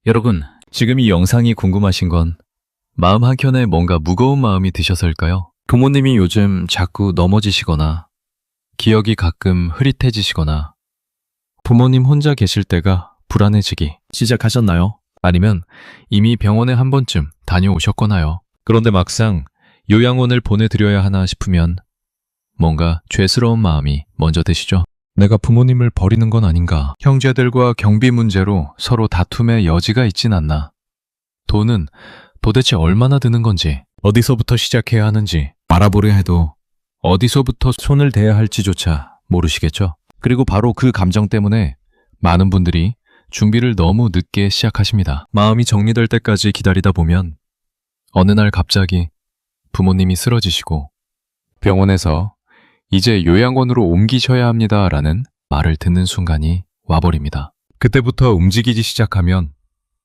여러분, 지금 이 영상이 궁금하신 건 마음 한켠에 뭔가 무거운 마음이 드셔서일까요? 부모님이 요즘 자꾸 넘어지시거나 기억이 가끔 흐릿해지시거나 부모님 혼자 계실 때가 불안해지기 시작하셨나요? 아니면 이미 병원에 한 번쯤 다녀오셨거나요? 그런데 막상 요양원을 보내드려야 하나 싶으면 뭔가 죄스러운 마음이 먼저 드시죠? 내가 부모님을 버리는 건 아닌가? 형제들과 경비 문제로 서로 다툼의 여지가 있진 않나? 돈은 도대체 얼마나 드는 건지, 어디서부터 시작해야 하는지 알아보려 해도 어디서부터 손을 대야 할지조차 모르시겠죠? 그리고 바로 그 감정 때문에 많은 분들이 준비를 너무 늦게 시작하십니다. 마음이 정리될 때까지 기다리다 보면 어느 날 갑자기 부모님이 쓰러지시고 병원에서 이제 요양원으로 옮기셔야 합니다 라는 말을 듣는 순간이 와버립니다. 그때부터 움직이기 시작하면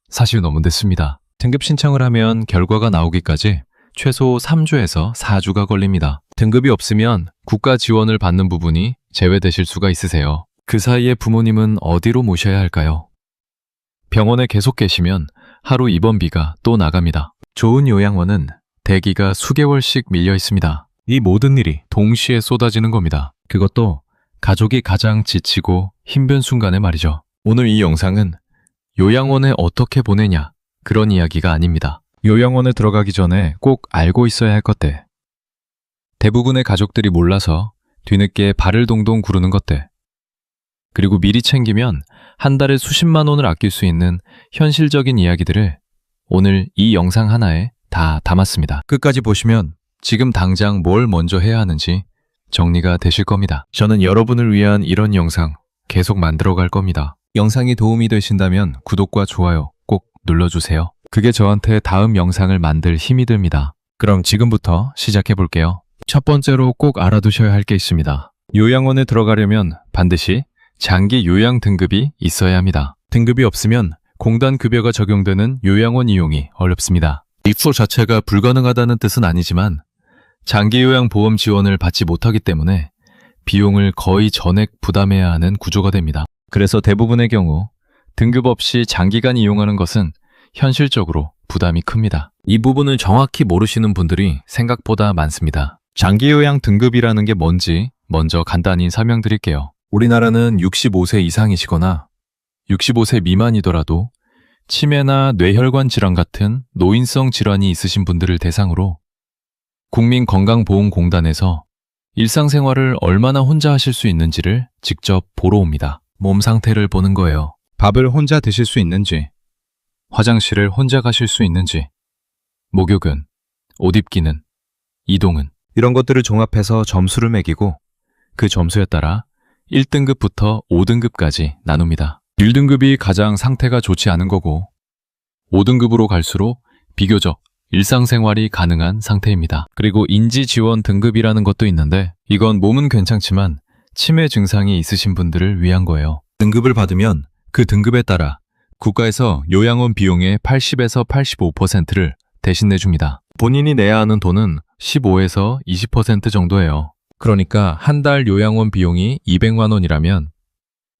사실 너무 늦습니다. 등급 신청을 하면 결과가 나오기까지 최소 3주에서 4주가 걸립니다. 등급이 없으면 국가 지원을 받는 부분이 제외되실 수가 있으세요. 그 사이에 부모님은 어디로 모셔야 할까요? 병원에 계속 계시면 하루 입원비가 또 나갑니다. 좋은 요양원은 대기가 수개월씩 밀려 있습니다. 이 모든 일이 동시에 쏟아지는 겁니다. 그것도 가족이 가장 지치고 힘든 순간에 말이죠. 오늘 이 영상은 요양원에 어떻게 보내냐 그런 이야기가 아닙니다. 요양원에 들어가기 전에 꼭 알고 있어야 할 것들. 대부분의 가족들이 몰라서 뒤늦게 발을 동동 구르는 것들. 그리고 미리 챙기면 한 달에 수십만 원을 아낄 수 있는 현실적인 이야기들을 오늘 이 영상 하나에 다 담았습니다. 끝까지 보시면 지금 당장 뭘 먼저 해야 하는지 정리가 되실 겁니다. 저는 여러분을 위한 이런 영상 계속 만들어 갈 겁니다. 영상이 도움이 되신다면 구독과 좋아요 꼭 눌러주세요. 그게 저한테 다음 영상을 만들 힘이 됩니다. 그럼 지금부터 시작해 볼게요. 첫 번째로 꼭 알아두셔야 할 게 있습니다. 요양원에 들어가려면 반드시 장기 요양 등급이 있어야 합니다. 등급이 없으면 공단 급여가 적용되는 요양원 이용이 어렵습니다. 입소 자체가 불가능하다는 뜻은 아니지만 장기 요양 보험 지원을 받지 못하기 때문에 비용을 거의 전액 부담해야 하는 구조가 됩니다. 그래서 대부분의 경우 등급 없이 장기간 이용하는 것은 현실적으로 부담이 큽니다. 이 부분을 정확히 모르시는 분들이 생각보다 많습니다. 장기 요양 등급이라는 게 뭔지 먼저 간단히 설명드릴게요. 우리나라는 65세 이상이시거나 65세 미만이더라도 치매나 뇌혈관 질환 같은 노인성 질환이 있으신 분들을 대상으로 국민건강보험공단에서 일상생활을 얼마나 혼자 하실 수 있는지를 직접 보러 옵니다. 몸 상태를 보는 거예요. 밥을 혼자 드실 수 있는지, 화장실을 혼자 가실 수 있는지, 목욕은, 옷 입기는, 이동은 이런 것들을 종합해서 점수를 매기고 그 점수에 따라 1등급부터 5등급까지 나눕니다. 1등급이 가장 상태가 좋지 않은 거고 5등급으로 갈수록 비교적 일상생활이 가능한 상태입니다. 그리고 인지지원 등급이라는 것도 있는데 이건 몸은 괜찮지만 치매 증상이 있으신 분들을 위한 거예요. 등급을 받으면 그 등급에 따라 국가에서 요양원 비용의 80에서 85%를 대신 내줍니다. 본인이 내야 하는 돈은 15에서 20% 정도예요. 그러니까 한 달 요양원 비용이 200만 원이라면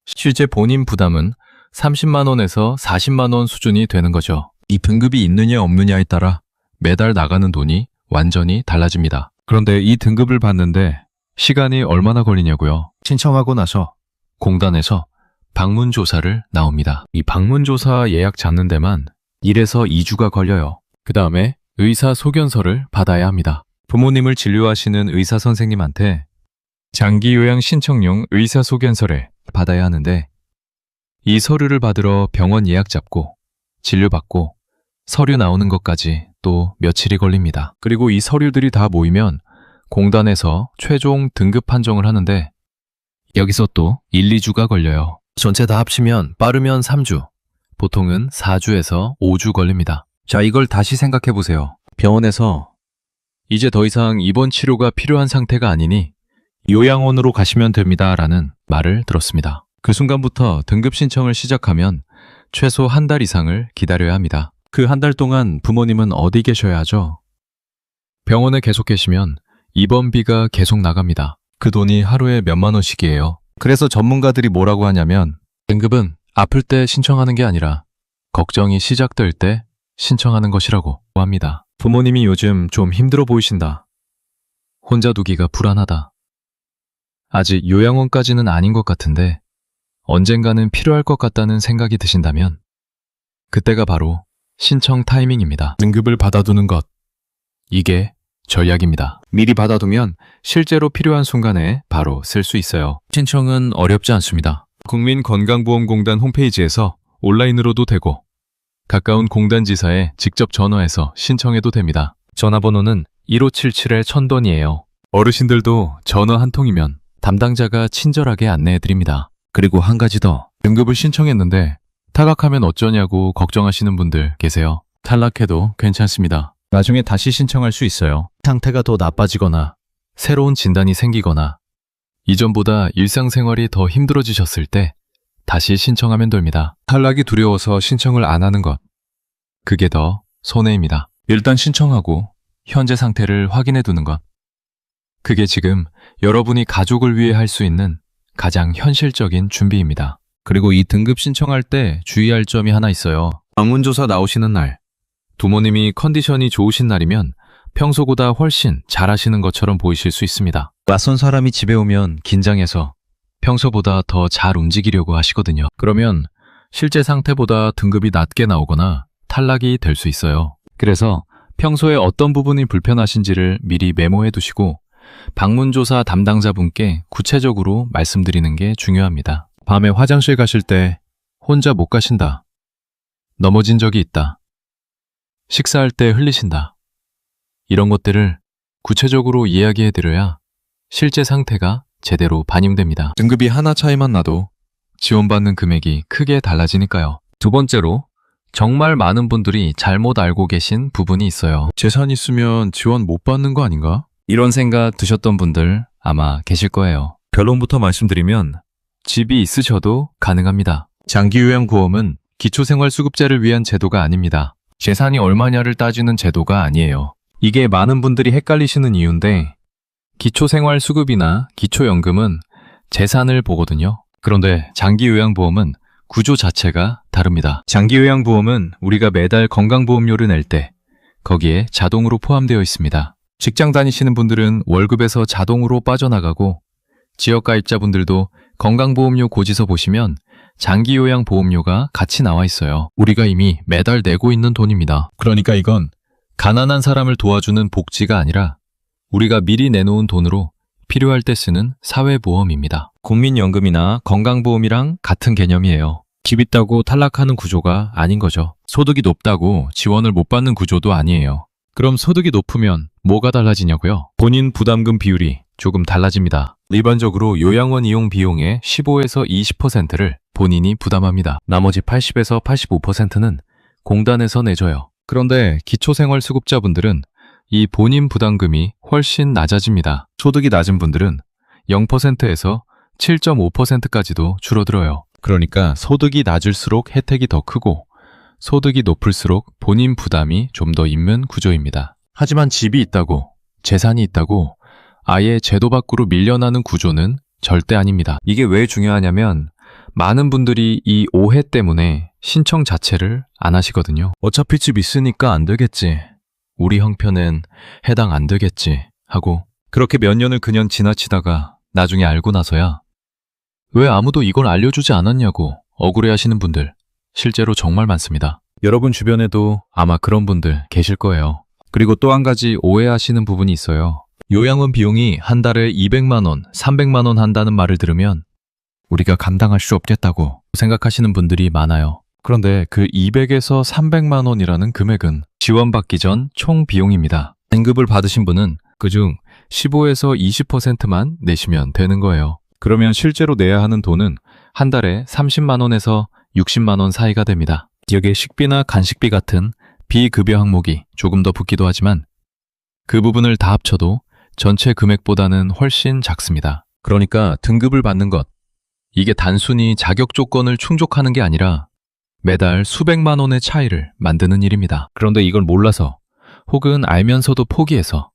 실제 본인 부담은 30만 원에서 40만 원 수준이 되는 거죠. 이 등급이 있느냐 없느냐에 따라 매달 나가는 돈이 완전히 달라집니다. 그런데 이 등급을 받는데 시간이 얼마나 걸리냐고요? 신청하고 나서 공단에서 방문조사를 나옵니다. 이 방문조사 예약 잡는 데만 1에서 2주가 걸려요. 그 다음에 의사 소견서를 받아야 합니다. 부모님을 진료하시는 의사 선생님한테 장기 요양 신청용 의사 소견서를 받아야 하는데 이 서류를 받으러 병원 예약 잡고 진료받고 서류 나오는 것까지 또 며칠이 걸립니다. 그리고 이 서류들이 다 모이면 공단에서 최종 등급 판정을 하는데 여기서 또 1, 2주가 걸려요. 전체 다 합치면 빠르면 3주, 보통은 4주에서 5주 걸립니다. 자, 이걸 다시 생각해 보세요. 병원에서 이제 더 이상 입원 치료가 필요한 상태가 아니니 요양원으로 가시면 됩니다 라는 말을 들었습니다. 그 순간부터 등급 신청을 시작하면 최소 한 달 이상을 기다려야 합니다. 그 한 달 동안 부모님은 어디 계셔야 하죠? 병원에 계속 계시면 입원비가 계속 나갑니다. 그 돈이 하루에 몇만 원씩이에요. 그래서 전문가들이 뭐라고 하냐면 등급은 아플 때 신청하는 게 아니라 걱정이 시작될 때 신청하는 것이라고 합니다. 부모님이 요즘 좀 힘들어 보이신다. 혼자 두기가 불안하다. 아직 요양원까지는 아닌 것 같은데 언젠가는 필요할 것 같다는 생각이 드신다면 그때가 바로 신청 타이밍입니다. 등급을 받아두는 것. 이게 전략입니다. 미리 받아두면 실제로 필요한 순간에 바로 쓸 수 있어요. 신청은 어렵지 않습니다. 국민건강보험공단 홈페이지에서 온라인으로도 되고 가까운 공단 지사에 직접 전화해서 신청해도 됩니다. 전화번호는 1577-1000번이에요. 어르신들도 전화 한 통이면 담당자가 친절하게 안내해드립니다. 그리고 한 가지 더. 등급을 신청했는데 타각하면 어쩌냐고 걱정하시는 분들 계세요. 탈락해도 괜찮습니다. 나중에 다시 신청할 수 있어요. 상태가 더 나빠지거나 새로운 진단이 생기거나 이전보다 일상생활이 더 힘들어지셨을 때 다시 신청하면 됩니다. 탈락이 두려워서 신청을 안 하는 것. 그게 더 손해입니다. 일단 신청하고 현재 상태를 확인해 두는 것. 그게 지금 여러분이 가족을 위해 할 수 있는 가장 현실적인 준비입니다. 그리고 이 등급 신청할 때 주의할 점이 하나 있어요. 방문조사 나오시는 날, 부모님이 컨디션이 좋으신 날이면 평소보다 훨씬 잘하시는 것처럼 보이실 수 있습니다. 낯선 사람이 집에 오면 긴장해서 평소보다 더 잘 움직이려고 하시거든요. 그러면 실제 상태보다 등급이 낮게 나오거나 탈락이 될 수 있어요. 그래서 평소에 어떤 부분이 불편하신지를 미리 메모해 두시고 방문조사 담당자분께 구체적으로 말씀드리는 게 중요합니다. 밤에 화장실 가실 때 혼자 못 가신다. 넘어진 적이 있다. 식사할 때 흘리신다. 이런 것들을 구체적으로 이야기해 드려야 실제 상태가 제대로 반영됩니다. 등급이 하나 차이만 나도 지원받는 금액이 크게 달라지니까요. 두 번째로, 정말 많은 분들이 잘못 알고 계신 부분이 있어요. 재산 있으면 지원 못 받는 거 아닌가? 이런 생각 드셨던 분들 아마 계실 거예요. 결론부터 말씀드리면 집이 있으셔도 가능합니다. 장기요양보험은 기초생활수급자를 위한 제도가 아닙니다. 재산이 얼마냐를 따지는 제도가 아니에요. 이게 많은 분들이 헷갈리시는 이유인데 기초생활수급이나 기초연금은 재산을 보거든요. 그런데 장기요양보험은 구조 자체가 다릅니다. 장기요양보험은 우리가 매달 건강보험료를 낼 때 거기에 자동으로 포함되어 있습니다. 직장 다니시는 분들은 월급에서 자동으로 빠져나가고 지역가입자분들도 건강보험료 고지서 보시면 장기요양보험료가 같이 나와 있어요. 우리가 이미 매달 내고 있는 돈입니다. 그러니까 이건 가난한 사람을 도와주는 복지가 아니라 우리가 미리 내놓은 돈으로 필요할 때 쓰는 사회보험입니다. 국민연금이나 건강보험이랑 같은 개념이에요. 집 있다고 탈락하는 구조가 아닌 거죠. 소득이 높다고 지원을 못 받는 구조도 아니에요. 그럼 소득이 높으면 뭐가 달라지냐고요? 본인 부담금 비율이 조금 달라집니다. 일반적으로 요양원 이용 비용의 15에서 20%를 본인이 부담합니다. 나머지 80에서 85%는 공단에서 내줘요. 그런데 기초생활수급자분들은 이 본인 부담금이 훨씬 낮아집니다. 소득이 낮은 분들은 0%에서 7.5%까지도 줄어들어요. 그러니까 소득이 낮을수록 혜택이 더 크고 소득이 높을수록 본인 부담이 좀 더 있는 구조입니다. 하지만 집이 있다고, 재산이 있다고 아예 제도 밖으로 밀려나는 구조는 절대 아닙니다. 이게 왜 중요하냐면 많은 분들이 이 오해 때문에 신청 자체를 안 하시거든요. 어차피 집 있으니까 안 되겠지. 우리 형편은 해당 안 되겠지 하고 그렇게 몇 년을 그냥 지나치다가 나중에 알고 나서야 왜 아무도 이걸 알려주지 않았냐고 억울해하시는 분들 실제로 정말 많습니다. 여러분 주변에도 아마 그런 분들 계실 거예요. 그리고 또 한 가지 오해하시는 부분이 있어요. 요양원 비용이 한 달에 200만 원, 300만 원 한다는 말을 들으면 우리가 감당할 수 없겠다고 생각하시는 분들이 많아요. 그런데 그 200에서 300만 원이라는 금액은 지원받기 전 총 비용입니다. 등급을 받으신 분은 그중 15에서 20%만 내시면 되는 거예요. 그러면 실제로 내야 하는 돈은 한 달에 30만 원에서 60만 원 사이가 됩니다. 여기에 식비나 간식비 같은 비급여 항목이 조금 더 붙기도 하지만 그 부분을 다 합쳐도 전체 금액보다는 훨씬 작습니다. 그러니까 등급을 받는 것, 이게 단순히 자격 조건을 충족하는 게 아니라 매달 수백만 원의 차이를 만드는 일입니다. 그런데 이걸 몰라서 혹은 알면서도 포기해서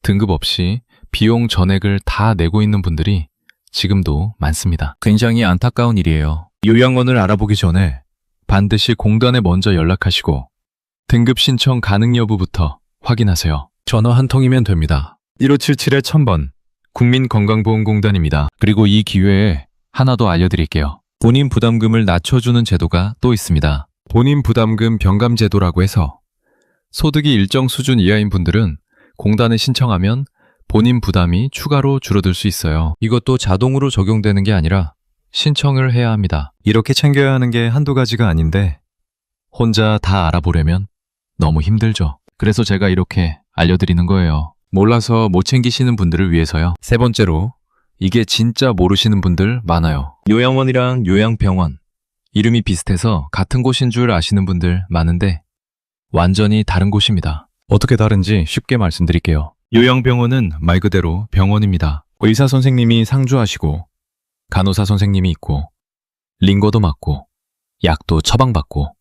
등급 없이 비용 전액을 다 내고 있는 분들이 지금도 많습니다. 굉장히 안타까운 일이에요. 요양원을 알아보기 전에 반드시 공단에 먼저 연락하시고 등급 신청 가능 여부부터 확인하세요. 전화 한 통이면 됩니다. 1577-1000번 국민건강보험공단입니다. 그리고 이 기회에 하나 더 알려드릴게요. 본인 부담금을 낮춰주는 제도가 또 있습니다. 본인 부담금 병감 제도라고 해서 소득이 일정 수준 이하인 분들은 공단에 신청하면 본인 부담이 추가로 줄어들 수 있어요. 이것도 자동으로 적용되는 게 아니라 신청을 해야 합니다. 이렇게 챙겨야 하는 게 한두 가지가 아닌데 혼자 다 알아보려면 너무 힘들죠. 그래서 제가 이렇게 알려드리는 거예요. 몰라서 못 챙기시는 분들을 위해서요. 세 번째로, 이게 진짜 모르시는 분들 많아요. 요양원이랑 요양병원, 이름이 비슷해서 같은 곳인 줄 아시는 분들 많은데 완전히 다른 곳입니다. 어떻게 다른지 쉽게 말씀드릴게요. 요양병원은 말 그대로 병원입니다. 의사 선생님이 상주하시고 간호사 선생님이 있고 링거도 맞고 약도 처방받고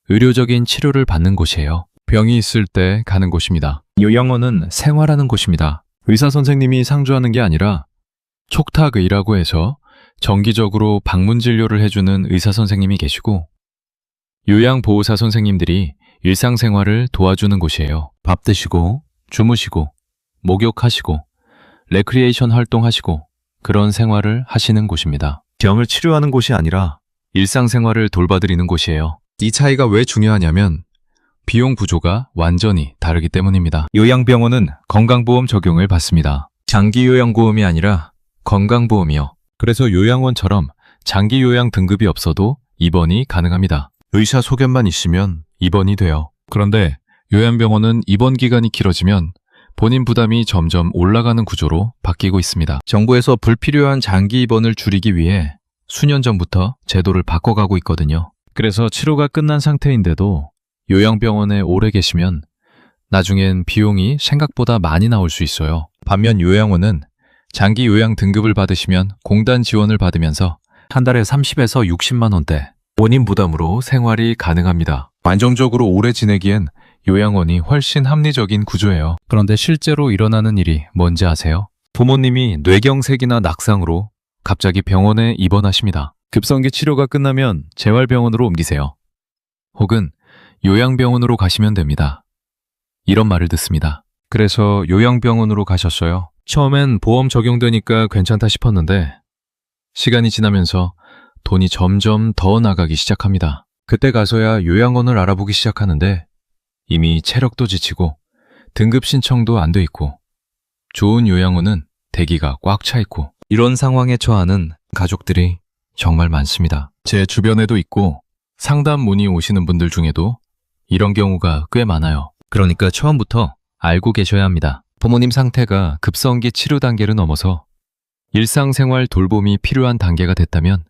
의료적인 치료를 받는 곳이에요. 병이 있을 때 가는 곳입니다. 요양원은 생활하는 곳입니다. 의사 선생님이 상주하는 게 아니라 촉탁의라고 해서 정기적으로 방문 진료를 해주는 의사 선생님이 계시고 요양보호사 선생님들이 일상생활을 도와주는 곳이에요. 밥 드시고 주무시고 목욕하시고 레크리에이션 활동하시고 그런 생활을 하시는 곳입니다. 병을 치료하는 곳이 아니라 일상생활을 돌봐드리는 곳이에요. 이 차이가 왜 중요하냐면 비용 구조가 완전히 다르기 때문입니다. 요양병원은 건강보험 적용을 받습니다. 장기요양보험이 아니라 건강보험이요. 그래서 요양원처럼 장기요양 등급이 없어도 입원이 가능합니다. 의사 소견만 있으면 입원이 돼요. 그런데 요양병원은 입원 기간이 길어지면 본인 부담이 점점 올라가는 구조로 바뀌고 있습니다. 정부에서 불필요한 장기 입원을 줄이기 위해 수년 전부터 제도를 바꿔가고 있거든요. 그래서 치료가 끝난 상태인데도 요양병원에 오래 계시면 나중엔 비용이 생각보다 많이 나올 수 있어요. 반면 요양원은 장기 요양 등급을 받으시면 공단 지원을 받으면서 한 달에 30에서 60만 원대 본인 부담으로 생활이 가능합니다. 안정적으로 오래 지내기엔 요양원이 훨씬 합리적인 구조예요. 그런데 실제로 일어나는 일이 뭔지 아세요? 부모님이 뇌경색이나 낙상으로 갑자기 병원에 입원하십니다. 급성기 치료가 끝나면 재활병원으로 옮기세요. 혹은 요양병원으로 가시면 됩니다. 이런 말을 듣습니다. 그래서 요양병원으로 가셨어요. 처음엔 보험 적용되니까 괜찮다 싶었는데 시간이 지나면서 돈이 점점 더 나가기 시작합니다. 그때 가서야 요양원을 알아보기 시작하는데 이미 체력도 지치고 등급 신청도 안 돼 있고 좋은 요양원은 대기가 꽉 차 있고 이런 상황에 처하는 가족들이 정말 많습니다. 제 주변에도 있고 상담 문의 오시는 분들 중에도 이런 경우가 꽤 많아요. 그러니까 처음부터 알고 계셔야 합니다. 부모님 상태가 급성기 치료 단계를 넘어서 일상생활 돌봄이 필요한 단계가 됐다면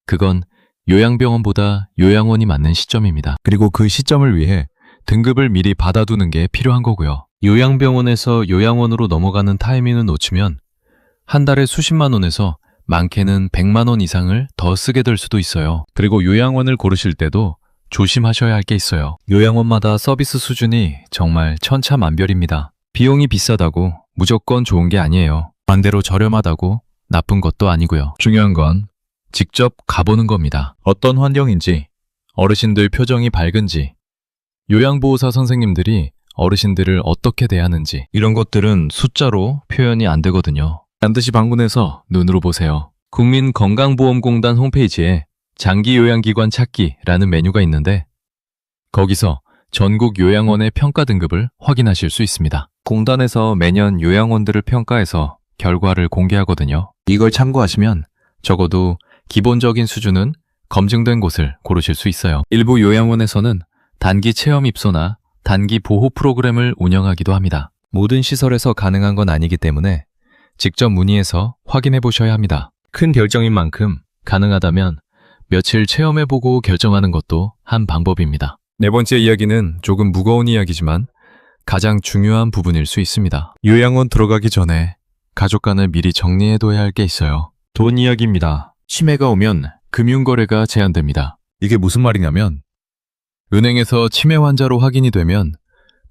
그건 요양병원보다 요양원이 맞는 시점입니다. 그리고 그 시점을 위해 등급을 미리 받아두는 게 필요한 거고요. 요양병원에서 요양원으로 넘어가는 타이밍을 놓치면 한 달에 수십만 원에서 많게는 100만 원 이상을 더 쓰게 될 수도 있어요. 그리고 요양원을 고르실 때도 조심하셔야 할 게 있어요. 요양원마다 서비스 수준이 정말 천차만별입니다. 비용이 비싸다고 무조건 좋은 게 아니에요. 반대로 저렴하다고 나쁜 것도 아니고요. 중요한 건 직접 가보는 겁니다. 어떤 환경인지, 어르신들 표정이 밝은지, 요양보호사 선생님들이 어르신들을 어떻게 대하는지 이런 것들은 숫자로 표현이 안 되거든요. 반드시 방문해서 눈으로 보세요. 국민건강보험공단 홈페이지에 장기요양기관 찾기라는 메뉴가 있는데 거기서 전국 요양원의 평가 등급을 확인하실 수 있습니다. 공단에서 매년 요양원들을 평가해서 결과를 공개하거든요. 이걸 참고하시면 적어도 기본적인 수준은 검증된 곳을 고르실 수 있어요. 일부 요양원에서는 단기 체험 입소나 단기 보호 프로그램을 운영하기도 합니다. 모든 시설에서 가능한 건 아니기 때문에 직접 문의해서 확인해 보셔야 합니다. 큰 결정인 만큼 가능하다면 며칠 체험해보고 결정하는 것도 한 방법입니다. 네 번째 이야기는 조금 무거운 이야기지만 가장 중요한 부분일 수 있습니다. 요양원 들어가기 전에 가족 간에 미리 정리해둬야 할 게 있어요. 돈 이야기입니다. 치매가 오면 금융거래가 제한됩니다. 이게 무슨 말이냐면 은행에서 치매 환자로 확인이 되면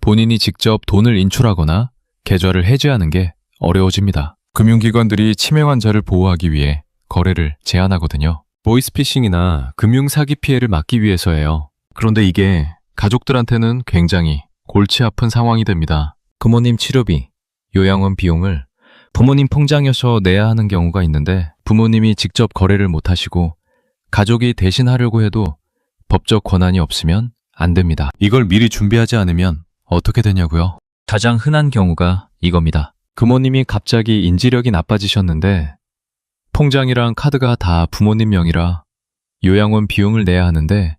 본인이 직접 돈을 인출하거나 계좌를 해지하는 게 어려워집니다. 금융기관들이 치매 환자를 보호하기 위해 거래를 제한하거든요. 보이스피싱이나 금융사기 피해를 막기 위해서예요. 그런데 이게 가족들한테는 굉장히 골치 아픈 상황이 됩니다. 부모님 치료비, 요양원 비용을 부모님 통장에서 내야 하는 경우가 있는데 부모님이 직접 거래를 못 하시고 가족이 대신 하려고 해도 법적 권한이 없으면 안 됩니다. 이걸 미리 준비하지 않으면 어떻게 되냐고요? 가장 흔한 경우가 이겁니다. 부모님이 갑자기 인지력이 나빠지셨는데 통장이랑 카드가 다 부모님 명의라 요양원 비용을 내야 하는데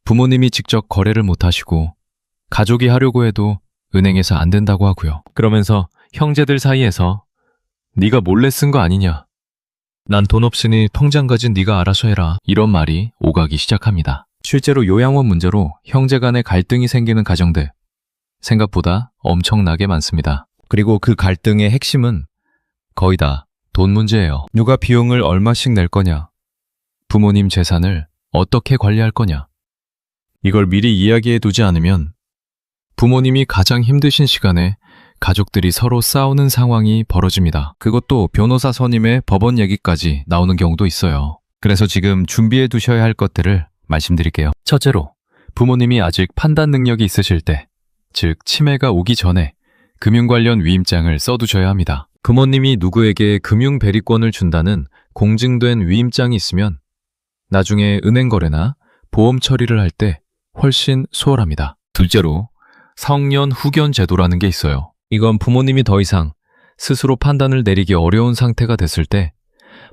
부모님이 직접 거래를 못 하시고 가족이 하려고 해도 은행에서 안 된다고 하고요. 그러면서 형제들 사이에서 네가 몰래 쓴 거 아니냐? 난 돈 없으니 통장 가진 네가 알아서 해라. 이런 말이 오가기 시작합니다. 실제로 요양원 문제로 형제 간의 갈등이 생기는 가정들 생각보다 엄청나게 많습니다. 그리고 그 갈등의 핵심은 거의 다 돈 문제예요. 누가 비용을 얼마씩 낼 거냐? 부모님 재산을 어떻게 관리할 거냐? 이걸 미리 이야기해 두지 않으면 부모님이 가장 힘드신 시간에 가족들이 서로 싸우는 상황이 벌어집니다. 그것도 변호사 선임의 법원 얘기까지 나오는 경우도 있어요. 그래서 지금 준비해 두셔야 할 것들을 말씀드릴게요. 첫째로, 부모님이 아직 판단 능력이 있으실 때, 즉 치매가 오기 전에 금융 관련 위임장을 써두셔야 합니다. 부모님이 누구에게 금융 배리권을 준다는 공증된 위임장이 있으면 나중에 은행 거래나 보험 처리를 할 때 훨씬 수월합니다. 둘째로, 성년 후견 제도라는 게 있어요. 이건 부모님이 더 이상 스스로 판단을 내리기 어려운 상태가 됐을 때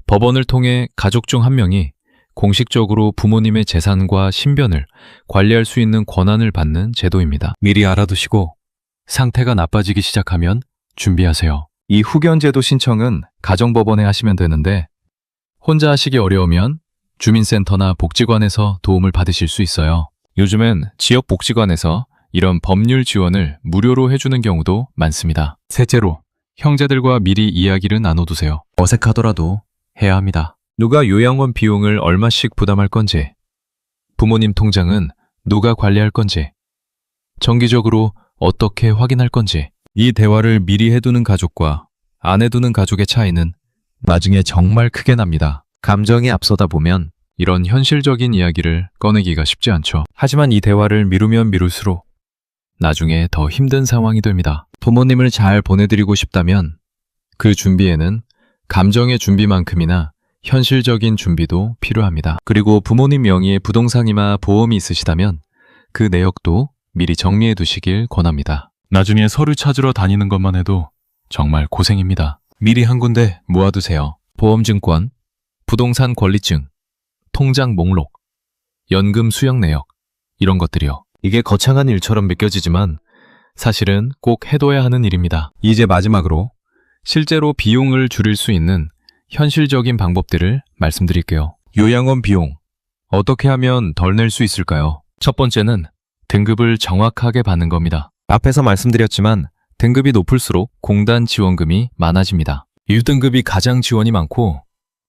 법원을 통해 가족 중 한 명이 공식적으로 부모님의 재산과 신변을 관리할 수 있는 권한을 받는 제도입니다. 미리 알아두시고 상태가 나빠지기 시작하면 준비하세요. 이 후견제도 신청은 가정법원에 하시면 되는데 혼자 하시기 어려우면 주민센터나 복지관에서 도움을 받으실 수 있어요. 요즘엔 지역복지관에서 이런 법률 지원을 무료로 해주는 경우도 많습니다. 셋째로, 형제들과 미리 이야기를 나눠두세요. 어색하더라도 해야 합니다. 누가 요양원 비용을 얼마씩 부담할 건지, 부모님 통장은 누가 관리할 건지, 정기적으로 어떻게 확인할 건지, 이 대화를 미리 해두는 가족과 안 해두는 가족의 차이는 나중에 정말 크게 납니다. 감정이 앞서다 보면 이런 현실적인 이야기를 꺼내기가 쉽지 않죠. 하지만 이 대화를 미루면 미룰수록 나중에 더 힘든 상황이 됩니다. 부모님을 잘 보내드리고 싶다면 그 준비에는 감정의 준비만큼이나 현실적인 준비도 필요합니다. 그리고 부모님 명의의 부동산이나 보험이 있으시다면 그 내역도 미리 정리해 두시길 권합니다. 나중에 서류 찾으러 다니는 것만 해도 정말 고생입니다. 미리 한 군데 모아두세요. 보험증권, 부동산 권리증, 통장 목록, 연금 수령 내역, 이런 것들이요. 이게 거창한 일처럼 느껴지지만 사실은 꼭 해둬야 하는 일입니다. 이제 마지막으로 실제로 비용을 줄일 수 있는 현실적인 방법들을 말씀드릴게요. 요양원 비용, 어떻게 하면 덜 낼 수 있을까요? 첫 번째는 등급을 정확하게 받는 겁니다. 앞에서 말씀드렸지만 등급이 높을수록 공단 지원금이 많아집니다. 1등급이 가장 지원이 많고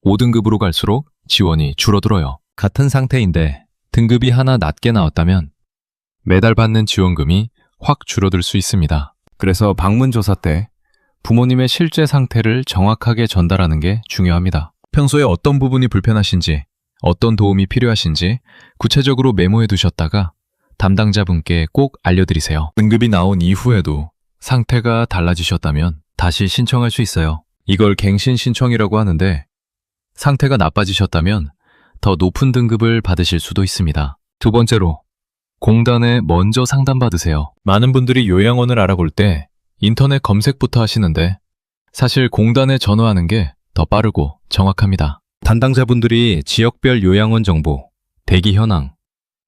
5등급으로 갈수록 지원이 줄어들어요. 같은 상태인데 등급이 하나 낮게 나왔다면 매달 받는 지원금이 확 줄어들 수 있습니다. 그래서 방문조사 때 부모님의 실제 상태를 정확하게 전달하는 게 중요합니다. 평소에 어떤 부분이 불편하신지, 어떤 도움이 필요하신지 구체적으로 메모해 두셨다가 담당자분께 꼭 알려드리세요. 등급이 나온 이후에도 상태가 달라지셨다면 다시 신청할 수 있어요. 이걸 갱신 신청이라고 하는데 상태가 나빠지셨다면 더 높은 등급을 받으실 수도 있습니다. 두 번째로, 공단에 먼저 상담받으세요. 많은 분들이 요양원을 알아볼 때 인터넷 검색부터 하시는데 사실 공단에 전화하는 게 더 빠르고 정확합니다. 담당자분들이 지역별 요양원 정보, 대기 현황,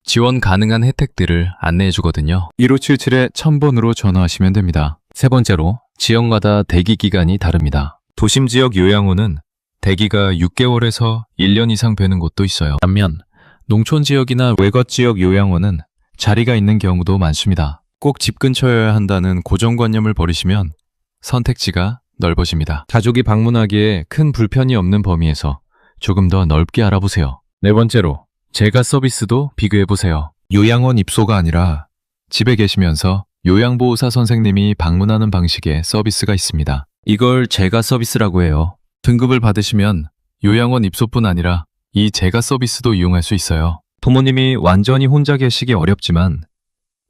지원 가능한 혜택들을 안내해 주거든요. 1577-1000번으로 전화하시면 됩니다. 세 번째로, 지역마다 대기 기간이 다릅니다. 도심 지역 요양원은 대기가 6개월에서 1년 이상 되는 곳도 있어요. 반면 농촌 지역이나 외곽 지역 요양원은 자리가 있는 경우도 많습니다. 꼭 집 근처여야 한다는 고정관념을 버리시면 선택지가 넓어집니다. 가족이 방문하기에 큰 불편이 없는 범위에서 조금 더 넓게 알아보세요. 네 번째로, 제가 서비스도 비교해보세요. 요양원 입소가 아니라 집에 계시면서 요양보호사 선생님이 방문하는 방식의 서비스가 있습니다. 이걸 제가 서비스라고 해요. 등급을 받으시면 요양원 입소뿐 아니라 이 제가 서비스도 이용할 수 있어요. 부모님이 완전히 혼자 계시기 어렵지만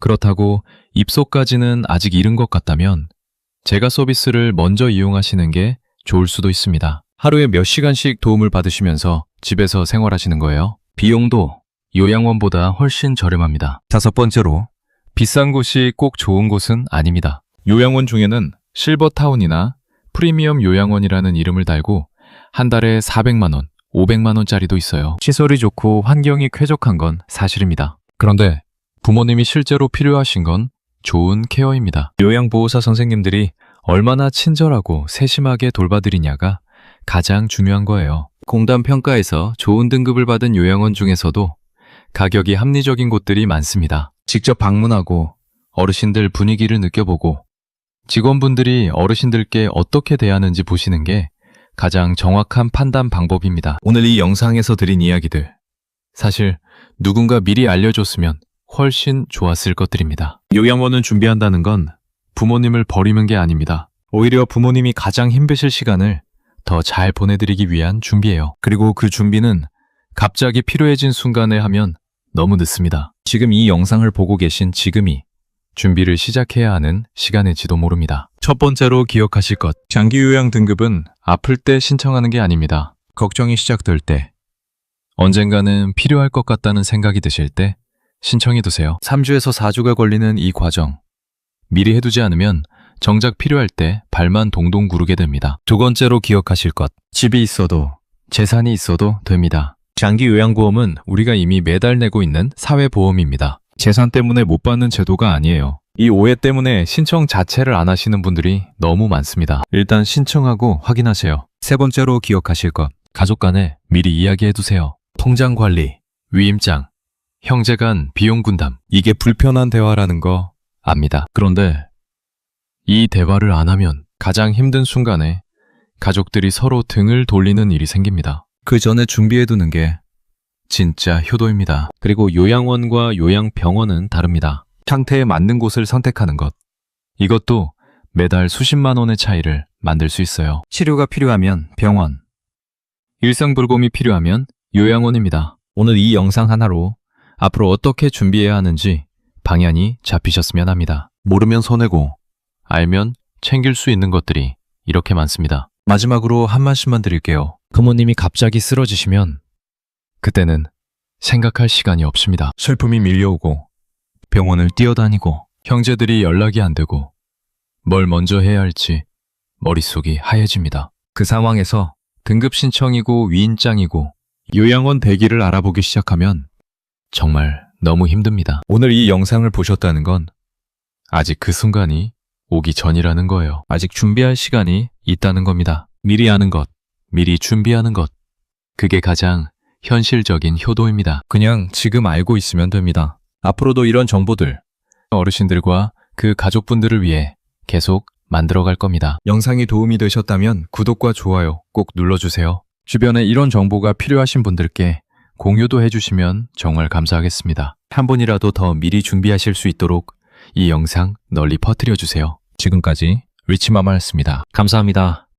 그렇다고 입소까지는 아직 이른 것 같다면 제가 서비스를 먼저 이용하시는 게 좋을 수도 있습니다. 하루에 몇 시간씩 도움을 받으시면서 집에서 생활하시는 거예요. 비용도 요양원보다 훨씬 저렴합니다. 5번째로, 비싼 곳이 꼭 좋은 곳은 아닙니다. 요양원 중에는 실버타운이나 프리미엄 요양원이라는 이름을 달고 한 달에 400만 원, 500만 원짜리도 있어요. 시설이 좋고 환경이 쾌적한 건 사실입니다. 그런데 부모님이 실제로 필요하신 건 좋은 케어입니다. 요양보호사 선생님들이 얼마나 친절하고 세심하게 돌봐드리냐가 가장 중요한 거예요. 공단 평가에서 좋은 등급을 받은 요양원 중에서도 가격이 합리적인 곳들이 많습니다. 직접 방문하고 어르신들 분위기를 느껴보고 직원분들이 어르신들께 어떻게 대하는지 보시는 게 가장 정확한 판단 방법입니다. 오늘 이 영상에서 드린 이야기들, 사실 누군가 미리 알려줬으면 훨씬 좋았을 것들입니다. 요양원을 준비한다는 건 부모님을 버리는 게 아닙니다. 오히려 부모님이 가장 힘드실 시간을 더 잘 보내드리기 위한 준비예요. 그리고 그 준비는 갑자기 필요해진 순간에 하면 너무 늦습니다. 지금 이 영상을 보고 계신 지금이 준비를 시작해야 하는 시간일지도 모릅니다. 첫 번째로 기억하실 것, 장기 요양 등급은 아플 때 신청하는 게 아닙니다. 걱정이 시작될 때, 언젠가는 필요할 것 같다는 생각이 드실 때 신청해두세요. 3주에서 4주가 걸리는 이 과정, 미리 해두지 않으면 정작 필요할 때 발만 동동 구르게 됩니다. 두 번째로 기억하실 것, 집이 있어도 재산이 있어도 됩니다. 장기 요양보험은 우리가 이미 매달 내고 있는 사회보험입니다. 재산 때문에 못 받는 제도가 아니에요. 이 오해 때문에 신청 자체를 안 하시는 분들이 너무 많습니다. 일단 신청하고 확인하세요. 세 번째로 기억하실 것, 가족 간에 미리 이야기해두세요. 통장 관리, 위임장, 형제 간 비용 분담, 이게 불편한 대화라는 거 압니다. 그런데 이 대화를 안 하면 가장 힘든 순간에 가족들이 서로 등을 돌리는 일이 생깁니다. 그 전에 준비해두는 게 진짜 효도입니다. 그리고 요양원과 요양병원은 다릅니다. 상태에 맞는 곳을 선택하는 것, 이것도 매달 수십만 원의 차이를 만들 수 있어요. 치료가 필요하면 병원, 일상돌봄이 필요하면 요양원입니다. 오늘 이 영상 하나로 앞으로 어떻게 준비해야 하는지 방향이 잡히셨으면 합니다. 모르면 손해고 알면 챙길 수 있는 것들이 이렇게 많습니다. 마지막으로 한 말씀만 드릴게요. 부모님이 갑자기 쓰러지시면 그때는 생각할 시간이 없습니다. 슬픔이 밀려오고 병원을 뛰어다니고 형제들이 연락이 안 되고 뭘 먼저 해야 할지 머릿속이 하얘집니다. 그 상황에서 등급 신청이고 위임장이고 요양원 대기를 알아보기 시작하면 정말 너무 힘듭니다. 오늘 이 영상을 보셨다는 건 아직 그 순간이 오기 전이라는 거예요. 아직 준비할 시간이 있다는 겁니다. 미리 아는 것, 미리 준비하는 것, 그게 가장 현실적인 효도입니다. 그냥 지금 알고 있으면 됩니다. 앞으로도 이런 정보들 어르신들과 그 가족분들을 위해 계속 만들어갈 겁니다. 영상이 도움이 되셨다면 구독과 좋아요 꼭 눌러주세요. 주변에 이런 정보가 필요하신 분들께 공유도 해주시면 정말 감사하겠습니다. 한 분이라도 더 미리 준비하실 수 있도록 이 영상 널리 퍼뜨려주세요. 지금까지 리치마마였습니다. 감사합니다.